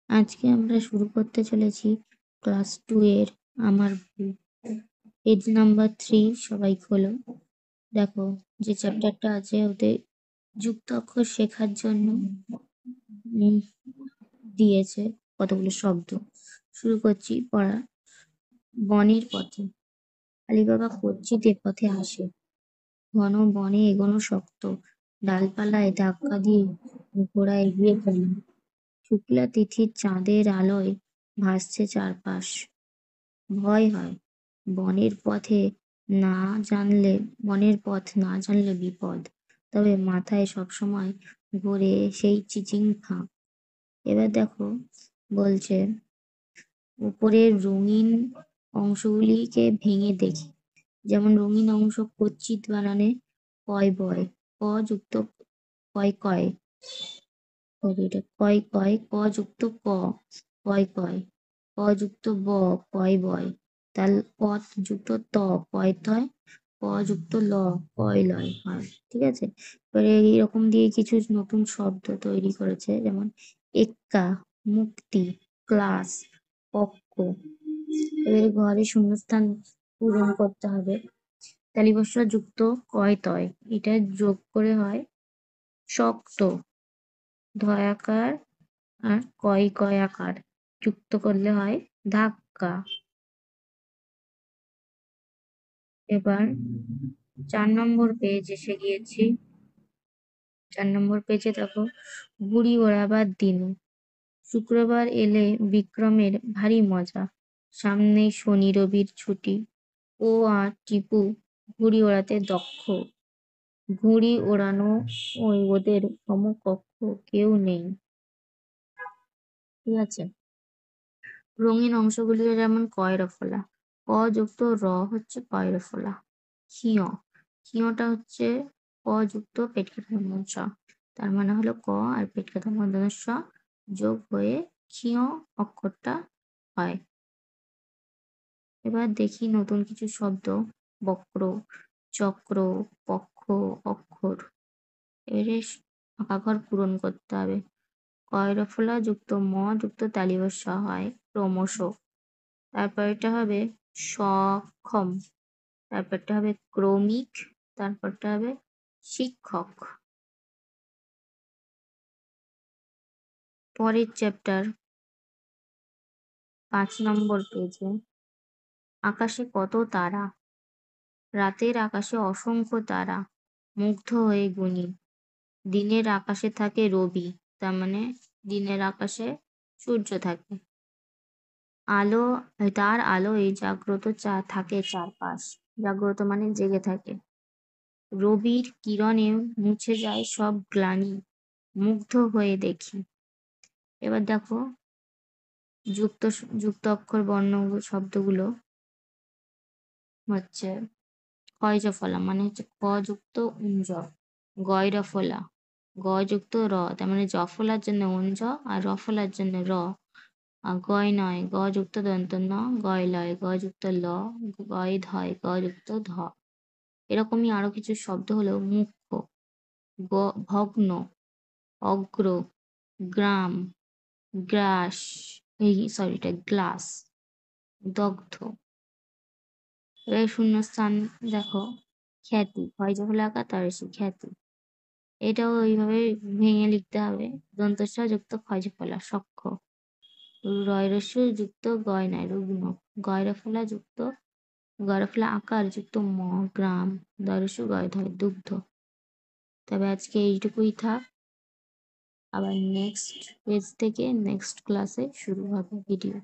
আজকে আমরা শুরু করতে চলেছি ক্লাস 2 এর আমার ভুল পেজ নাম্বার 3। সবাই খোলো। দেখো যে চ্যাপ্টারটা আছে ওতে যুক্ত অক্ষর শেখার জন্য উম, দিয়েছে কতগুলো শব্দ। শুরু করছি পড়া। বনের পথে আলিবাবা কচ্ছিতে পথে আসে, ঘন বনে এগোনো শক্ত, ডালপালায় ধাক্কা দিয়ে ঘোড়া এগিয়ে গেল। শুক্লা তিথির চাঁদের আলোয় ভাসছে চারপাশ। ভয় হয়, বনের পথে না জানলে বনের পথ না জানলে বিপদ। তবে মাথায় সবসময় ঘোরে সেই চিচিং ফাঁক। এবার দেখো বলছে, উপরের রঙিন অংশগুলিকে ভেঙে দেখি। যেমন রঙিন অংশ কচ্ছিত বানানে কয় বয়, ক যুক্ত কয় কয়, এটা কয় কয়, ক যুক্ত ক কয় কয়, ক যুক্ত ব কয় বয়, তাল পথ যুক্ত ত কয় তয়, ক যুক্ত ল কয় লয় হয়। ঠিক আছে, এবারে এইরকম দিয়ে কিছু নতুন শব্দ তৈরি করেছে, যেমন এক্কা, মুক্তি, ক্লাস, পক্ষ। এবারে ঘরে শূন্যস্থান পূরণ করতে হবে। তালিবস্য যুক্ত কয় তয়, এটা যোগ করে হয় শক্ত, ধয়াকার আর কয় কয়াকার যুক্ত করলে হয় ধাক্কা। এবার 4 নম্বর পেজ এসে গিয়েছি। 4 নম্বর পেজে দেখো, ঘুড়ি ওড়াবার দিন। শুক্রবার এলে বিক্রমের ভারী মজা। সামনেই শনি রবির ছুটি। ও আর টিপু ঘুড়ি ওড়াতে দক্ষ। ঘুড়ি ওড়ানো ওই ওদের সমকক্ষ কেউ নেই। ঠিক আছে, রঙিন অংশগুলি যেমন কয়রা ফোলা। ক যুক্ত র হচ্ছে কয়রা ফোলা। ক্ষীয়, ক্ষীয়টা হচ্ছে ক যুক্ত পেট কাটা মূর্ধন্য ষ। তার মানে হলো ক আর পেট কাটা মূর্ধন্য ষ যোগ হয়ে ক্ষীয় অক্ষরটা হয়। এবার দেখি নতুন কিছু শব্দ। বক্র, চক্র, পক্ষ, অক্ষর। এবারে ফাঁকা ঘর পূরণ করতে হবে। কয়রফলা যুক্ত ম যুক্ত তালিবস্য হয় ক্রমশ। তারপরটা হবে সক্ষম, তারপরটা হবে ক্রমিক, তারপরটা হবে শিক্ষক। পরের চ্যাপ্টার 5 নম্বর পেজে, আকাশে কত তারা। রাতের আকাশে অসংখ্য তারা, মুগ্ধ হয়ে গুনি। দিনের আকাশে থাকে রবি, তার মানে দিনের আকাশে সূর্য থাকে। আলো, তার আলোয় জাগ্রত থাকে চারপাশ। জাগ্রত মানে জেগে থাকে। রবির কিরণে মুছে যায় সব গ্লানি, মুগ্ধ হয়ে দেখি। এবার দেখো যুক্ত যুক্ত অক্ষর বর্ণ শব্দগুলো হচ্ছে ক্ষয়জফলা মানে হচ্ছে ক যুক্ত উঞ্জ, গয়রফলা গ যুক্ত র, তার মানে জফলার জন্য উঞ্জ আর রফলার জন্য র। আর গয় নয়, গ যুক্ত দন্ত ন, গয় লয়, গ যুক্ত ল, গয় ধয়, গ যুক্ত ধ। এরকমই আরো কিছু শব্দ হলো মুখ্য, ভগ্ন, অগ্র, গ্রাম, গ্রাস, এটা গ্লাস, দগ্ধ। এবার শূন্যস্থান দেখো, খ্যাতি, হয় যখন আঁকা তার এসে খ্যাতি। এটাও ওইভাবে ভেঙে লিখতে হবে। দন্তস্ব যুক্ত ক্ষয়জফলা সক্ষ, রয়রস্য যুক্ত গয় নয় রুগ্ন, গয়রফলা যুক্ত গয়রফলা আকার যুক্ত ম গ্রাম, দয়রস্য গয় ধয় দুগ্ধ। তবে আজকে এইটুকুই থাক, আবার নেক্সট পেজ থেকে নেক্সট ক্লাসে শুরু হবে ভিডিও।